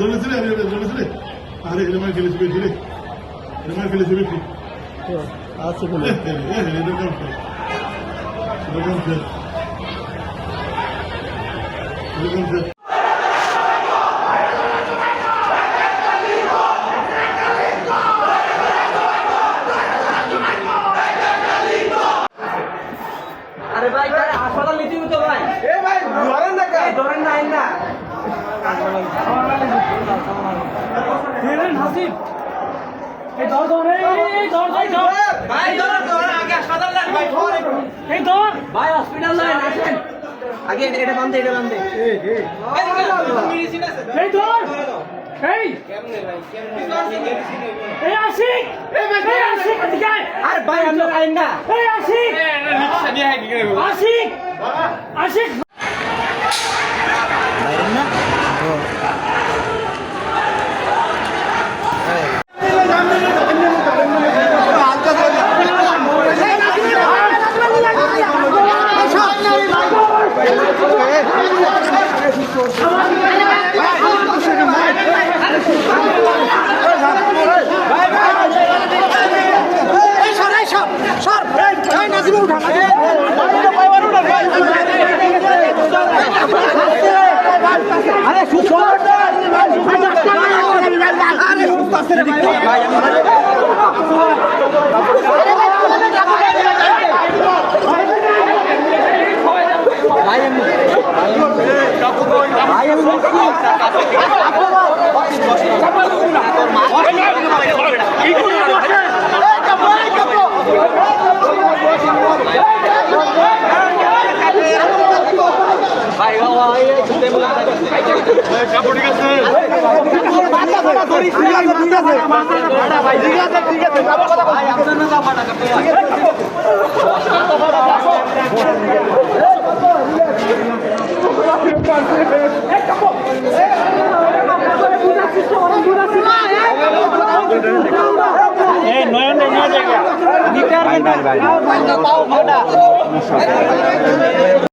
ধরেছিলে ধরেছিলে আরে এরকম খেলেছি বেশি রে এরকম খেলেছি বেশি আছে কোনো আরে ভাই তারে হাসপাতাল নিতে হতো ভাই এ ভাই ধরেন না কে ধরেন না আইন না ধরেন হাসিব এই ধর ধর এই ধর ভাই ধর ভাই ধর ধর আগে হাসপাতাল লাগ ভাই ধর এই ধর ভাই হসপিটাল লাইন আসেন আগে এটা বাঁধে এই ধর এই কেমনে ভাই কেমনে এই আশিক এই আশিক ঠিক আছে আরে ভাই আমরা আইন না এই আশিক রিকশা দিয়ে কি করে আশিক আশিক বাইরে না নয়ন